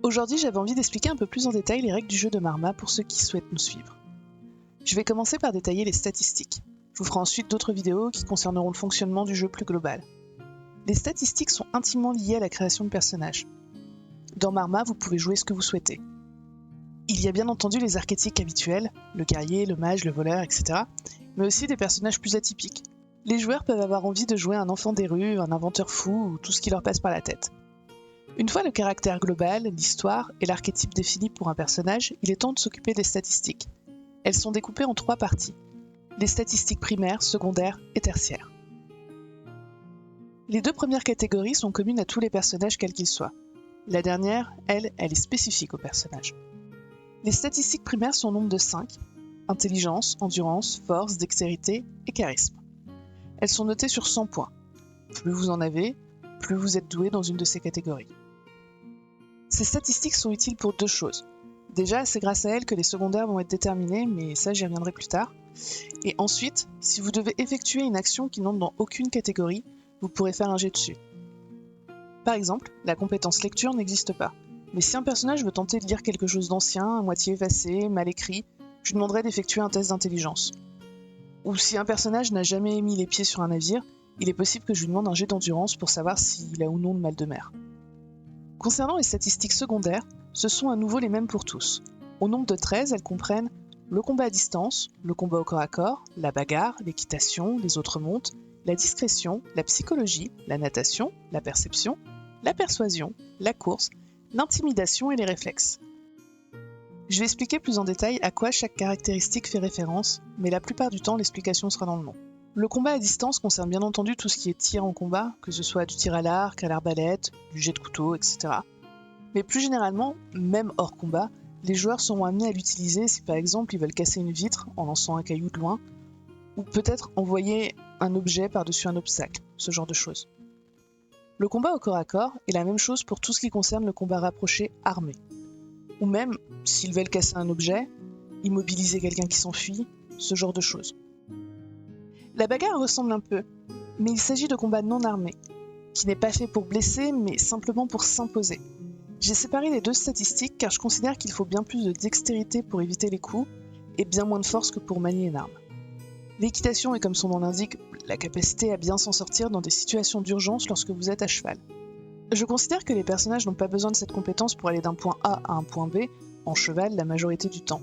Aujourd'hui, j'avais envie d'expliquer un peu plus en détail les règles du jeu de Marma pour ceux qui souhaitent nous suivre. Je vais commencer par détailler les statistiques. Je vous ferai ensuite d'autres vidéos qui concerneront le fonctionnement du jeu plus global. Les statistiques sont intimement liées à la création de personnages. Dans Marma, vous pouvez jouer ce que vous souhaitez. Il y a bien entendu les archétypes habituels, le guerrier, le mage, le voleur, etc., mais aussi des personnages plus atypiques. Les joueurs peuvent avoir envie de jouer un enfant des rues, un inventeur fou ou tout ce qui leur passe par la tête. Une fois le caractère global, l'histoire et l'archétype définis pour un personnage, il est temps de s'occuper des statistiques. Elles sont découpées en 3 parties. Les statistiques primaires, secondaires et tertiaires. Les 2 premières catégories sont communes à tous les personnages quels qu'ils soient. La dernière, elle est spécifique au personnage. Les statistiques primaires sont au nombre de 5, intelligence, endurance, force, dextérité et charisme. Elles sont notées sur 100 points. Plus vous en avez, plus vous êtes doué dans une de ces catégories. Ces statistiques sont utiles pour 2 choses. Déjà, c'est grâce à elles que les secondaires vont être déterminés, mais ça j'y reviendrai plus tard. Et ensuite, si vous devez effectuer une action qui n'entre dans aucune catégorie, vous pourrez faire un jet dessus. Par exemple, la compétence lecture n'existe pas. Mais si un personnage veut tenter de lire quelque chose d'ancien, à moitié effacé, mal écrit, je lui demanderai d'effectuer un test d'intelligence. Ou si un personnage n'a jamais mis les pieds sur un navire, il est possible que je lui demande un jet d'endurance pour savoir s'il a ou non de mal de mer. Concernant les statistiques secondaires, ce sont à nouveau les mêmes pour tous. Au nombre de 13, elles comprennent le combat à distance, le combat au corps à corps, la bagarre, l'équitation, les autres montes, la discrétion, la psychologie, la natation, la perception, la persuasion, la course, l'intimidation et les réflexes. Je vais expliquer plus en détail à quoi chaque caractéristique fait référence, mais la plupart du temps l'explication sera dans le nom. Le combat à distance concerne bien entendu tout ce qui est tir en combat, que ce soit du tir à l'arc, à l'arbalète, du jet de couteau, etc. Mais plus généralement, même hors combat, les joueurs seront amenés à l'utiliser si par exemple ils veulent casser une vitre en lançant un caillou de loin, ou peut-être envoyer un objet par-dessus un obstacle, ce genre de choses. Le combat au corps à corps est la même chose pour tout ce qui concerne le combat rapproché armé. Ou même, s'ils veulent casser un objet, immobiliser quelqu'un qui s'enfuit, ce genre de choses. La bagarre ressemble un peu, mais il s'agit de combats non armés, qui n'est pas fait pour blesser, mais simplement pour s'imposer. J'ai séparé les 2 statistiques car je considère qu'il faut bien plus de dextérité pour éviter les coups, et bien moins de force que pour manier une arme. L'équitation est comme son nom l'indique, la capacité à bien s'en sortir dans des situations d'urgence lorsque vous êtes à cheval. Je considère que les personnages n'ont pas besoin de cette compétence pour aller d'un point A à un point B, en cheval la majorité du temps.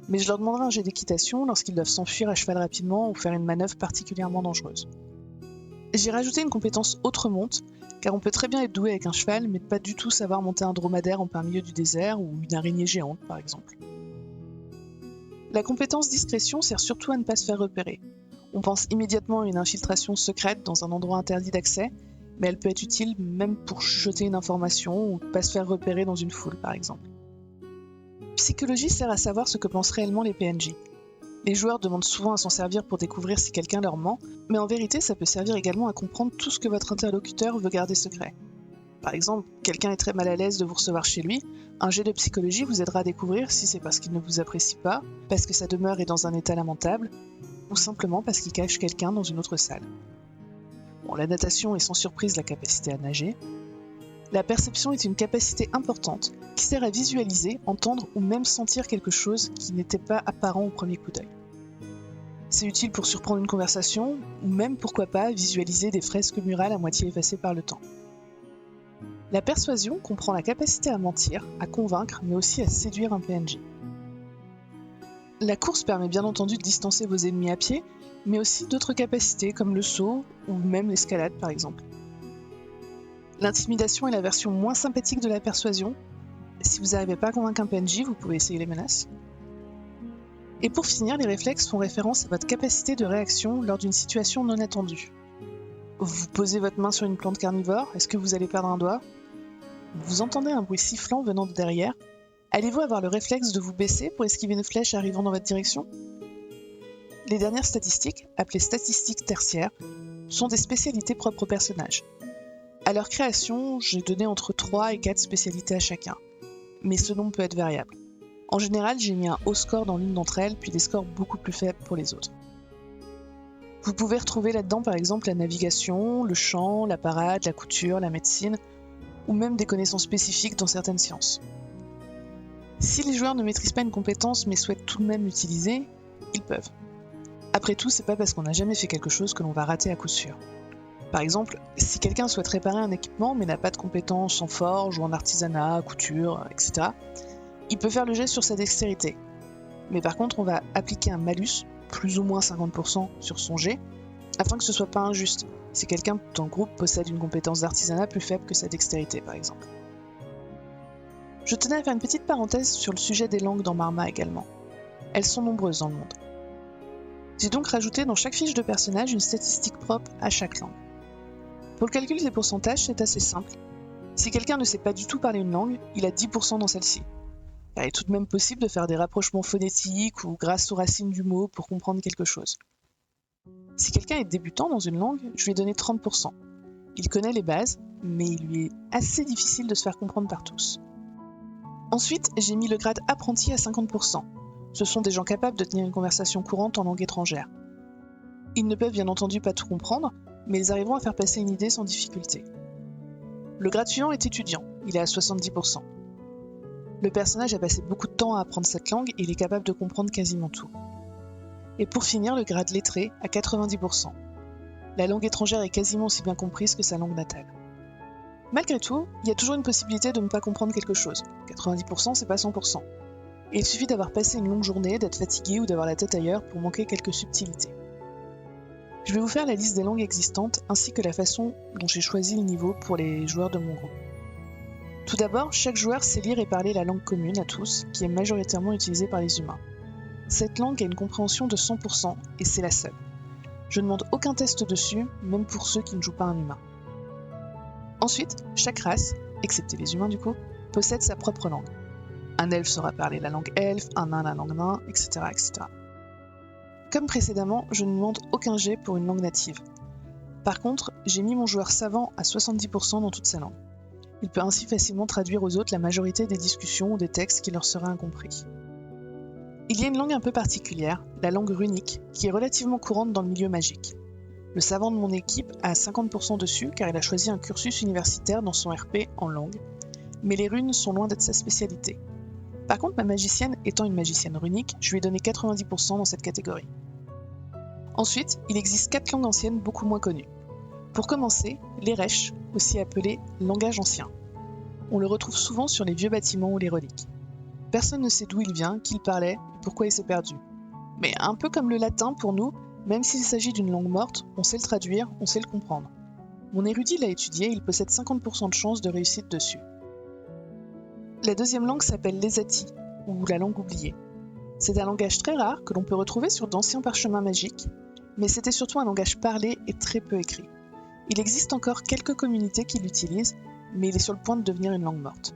Mais je leur demanderai un jet d'équitation lorsqu'ils doivent s'enfuir à cheval rapidement ou faire une manœuvre particulièrement dangereuse. J'ai rajouté une compétence autre monte, car on peut très bien être doué avec un cheval, mais pas du tout savoir monter un dromadaire en plein milieu du désert ou une araignée géante par exemple. La compétence discrétion sert surtout à ne pas se faire repérer. On pense immédiatement à une infiltration secrète dans un endroit interdit d'accès, mais elle peut être utile même pour chuchoter une information ou pas se faire repérer dans une foule par exemple. Psychologie sert à savoir ce que pensent réellement les PNJ. Les joueurs demandent souvent à s'en servir pour découvrir si quelqu'un leur ment, mais en vérité ça peut servir également à comprendre tout ce que votre interlocuteur veut garder secret. Par exemple, quelqu'un est très mal à l'aise de vous recevoir chez lui, un jet de psychologie vous aidera à découvrir si c'est parce qu'il ne vous apprécie pas, parce que sa demeure est dans un état lamentable, ou simplement parce qu'il cache quelqu'un dans une autre salle. Bon, la natation est sans surprise la capacité à nager. La perception est une capacité importante qui sert à visualiser, entendre ou même sentir quelque chose qui n'était pas apparent au premier coup d'œil. C'est utile pour surprendre une conversation ou même, pourquoi pas, visualiser des fresques murales à moitié effacées par le temps. La persuasion comprend la capacité à mentir, à convaincre, mais aussi à séduire un PNJ. La course permet bien entendu de distancer vos ennemis à pied, mais aussi d'autres capacités comme le saut ou même l'escalade par exemple. L'intimidation est la version moins sympathique de la persuasion. Si vous n'arrivez pas à convaincre un PNJ, vous pouvez essayer les menaces. Et pour finir, les réflexes font référence à votre capacité de réaction lors d'une situation non attendue. Vous posez votre main sur une plante carnivore, est-ce que vous allez perdre un doigt ? Vous entendez un bruit sifflant venant de derrière. Allez-vous avoir le réflexe de vous baisser pour esquiver une flèche arrivant dans votre direction ? Les dernières statistiques, appelées statistiques tertiaires, sont des spécialités propres au personnage. À leur création, j'ai donné entre 3 et 4 spécialités à chacun, mais ce nombre peut être variable. En général, j'ai mis un haut score dans l'une d'entre elles, puis des scores beaucoup plus faibles pour les autres. Vous pouvez retrouver là-dedans par exemple la navigation, le chant, la parade, la couture, la médecine, ou même des connaissances spécifiques dans certaines sciences. Si les joueurs ne maîtrisent pas une compétence mais souhaitent tout de même l'utiliser, ils peuvent. Après tout, c'est pas parce qu'on n'a jamais fait quelque chose que l'on va rater à coup sûr. Par exemple, si quelqu'un souhaite réparer un équipement mais n'a pas de compétences en forge ou en artisanat, couture, etc., il peut faire le jet sur sa dextérité. Mais par contre, on va appliquer un malus, plus ou moins 50% sur son jet, afin que ce soit pas injuste, si quelqu'un dans le groupe possède une compétence d'artisanat plus faible que sa dextérité par exemple. Je tenais à faire une petite parenthèse sur le sujet des langues dans Marma également. Elles sont nombreuses dans le monde. J'ai donc rajouté dans chaque fiche de personnage une statistique propre à chaque langue. Pour le calcul des pourcentages, c'est assez simple. Si quelqu'un ne sait pas du tout parler une langue, il a 10% dans celle-ci. Il est tout de même possible de faire des rapprochements phonétiques ou grâce aux racines du mot pour comprendre quelque chose. Si quelqu'un est débutant dans une langue, je lui ai donné 30%. Il connaît les bases, mais il lui est assez difficile de se faire comprendre par tous. Ensuite, j'ai mis le grade apprenti à 50%. Ce sont des gens capables de tenir une conversation courante en langue étrangère. Ils ne peuvent bien entendu pas tout comprendre, mais ils arriveront à faire passer une idée sans difficulté. Le grade suivant est étudiant, il est à 70%. Le personnage a passé beaucoup de temps à apprendre cette langue et il est capable de comprendre quasiment tout. Et pour finir, le grade lettré à 90%. La langue étrangère est quasiment aussi bien comprise que sa langue natale. Malgré tout, il y a toujours une possibilité de ne pas comprendre quelque chose. 90% c'est pas 100%. Et il suffit d'avoir passé une longue journée, d'être fatigué ou d'avoir la tête ailleurs pour manquer quelques subtilités. Je vais vous faire la liste des langues existantes ainsi que la façon dont j'ai choisi le niveau pour les joueurs de mon groupe. Tout d'abord, chaque joueur sait lire et parler la langue commune à tous, qui est majoritairement utilisée par les humains. Cette langue a une compréhension de 100% et c'est la seule. Je ne demande aucun test dessus, même pour ceux qui ne jouent pas un humain. Ensuite, chaque race, excepté les humains du coup, possède sa propre langue. Un elfe saura parler la langue elfe, un nain la langue nain, etc., etc. Comme précédemment, je ne demande aucun jet pour une langue native. Par contre, j'ai mis mon joueur savant à 70% dans toutes ces langues. Il peut ainsi facilement traduire aux autres la majorité des discussions ou des textes qui leur seraient incompris. Il y a une langue un peu particulière, la langue runique, qui est relativement courante dans le milieu magique. Le savant de mon équipe a 50% dessus car il a choisi un cursus universitaire dans son RP en langue, mais les runes sont loin d'être sa spécialité. Par contre, ma magicienne étant une magicienne runique, je lui ai donné 90% dans cette catégorie. Ensuite, il existe 4 langues anciennes beaucoup moins connues. Pour commencer, l'Eresh, aussi appelé langage ancien. On le retrouve souvent sur les vieux bâtiments ou les reliques. Personne ne sait d'où il vient, qui il parlait et pourquoi il s'est perdu. Mais un peu comme le latin pour nous, même s'il s'agit d'une langue morte, on sait le traduire, on sait le comprendre. Mon érudit l'a étudié, il possède 50% de chances de réussite dessus. La deuxième langue s'appelle l'Ezati, ou la langue oubliée. C'est un langage très rare que l'on peut retrouver sur d'anciens parchemins magiques, mais c'était surtout un langage parlé et très peu écrit. Il existe encore quelques communautés qui l'utilisent, mais il est sur le point de devenir une langue morte.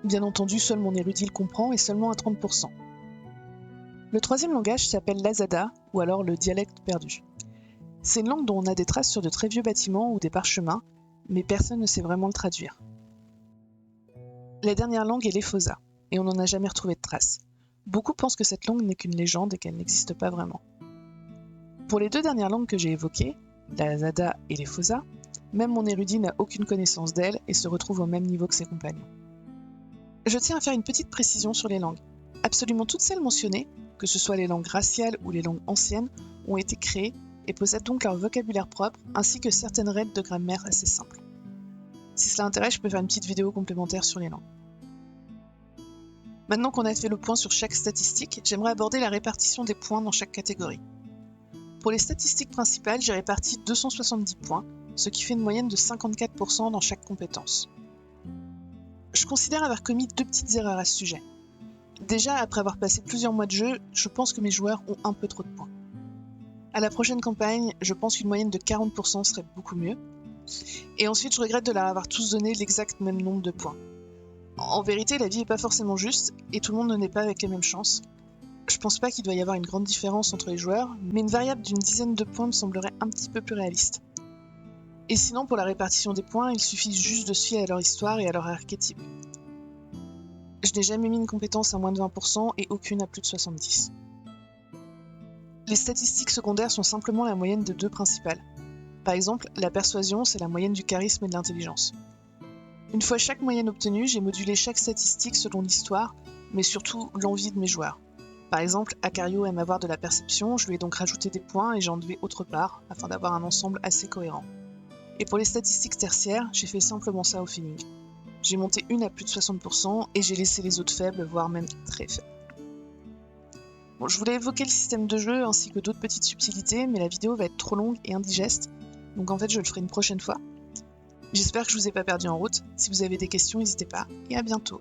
Bien entendu, seul mon érudit le comprend et seulement à 30%. Le troisième langage s'appelle l'Azada, ou alors le dialecte perdu. C'est une langue dont on a des traces sur de très vieux bâtiments ou des parchemins, mais personne ne sait vraiment le traduire. La dernière langue est l'Ephosa, et on n'en a jamais retrouvé de traces. Beaucoup pensent que cette langue n'est qu'une légende et qu'elle n'existe pas vraiment. Pour les 2 dernières langues que j'ai évoquées, l'Azada et l'Ephosa, même mon érudit n'a aucune connaissance d'elle et se retrouve au même niveau que ses compagnons. Je tiens à faire une petite précision sur les langues. Absolument toutes celles mentionnées, que ce soit les langues raciales ou les langues anciennes, ont été créées et possèdent donc leur vocabulaire propre ainsi que certaines règles de grammaire assez simples. Si cela intéresse, je peux faire une petite vidéo complémentaire sur les langues. Maintenant qu'on a fait le point sur chaque statistique, j'aimerais aborder la répartition des points dans chaque catégorie. Pour les statistiques principales, j'ai réparti 270 points, ce qui fait une moyenne de 54% dans chaque compétence. Je considère avoir commis 2 petites erreurs à ce sujet. Déjà, après avoir passé plusieurs mois de jeu, je pense que mes joueurs ont un peu trop de points. À la prochaine campagne, je pense qu'une moyenne de 40% serait beaucoup mieux. Et ensuite, je regrette de leur avoir tous donné l'exact même nombre de points. En vérité, la vie n'est pas forcément juste, et tout le monde ne naît pas avec les mêmes chances. Je pense pas qu'il doit y avoir une grande différence entre les joueurs, mais une variable d'une dizaine de points me semblerait un petit peu plus réaliste. Et sinon, pour la répartition des points, il suffit juste de se fier à leur histoire et à leur archétype. Je n'ai jamais mis une compétence à moins de 20% et aucune à plus de 70%. Les statistiques secondaires sont simplement la moyenne de 2 principales. Par exemple, la persuasion, c'est la moyenne du charisme et de l'intelligence. Une fois chaque moyenne obtenue, j'ai modulé chaque statistique selon l'histoire, mais surtout l'envie de mes joueurs. Par exemple, Acario aime avoir de la perception, je lui ai donc rajouté des points et j'ai enlevé autre part, afin d'avoir un ensemble assez cohérent. Et pour les statistiques tertiaires, j'ai fait simplement ça au feeling. J'ai monté une à plus de 60% et j'ai laissé les autres faibles, voire même très faibles. Bon, je voulais évoquer le système de jeu ainsi que d'autres petites subtilités, mais la vidéo va être trop longue et indigeste, donc en fait je le ferai une prochaine fois. J'espère que je vous ai pas perdu en route. Si vous avez des questions, n'hésitez pas, et à bientôt.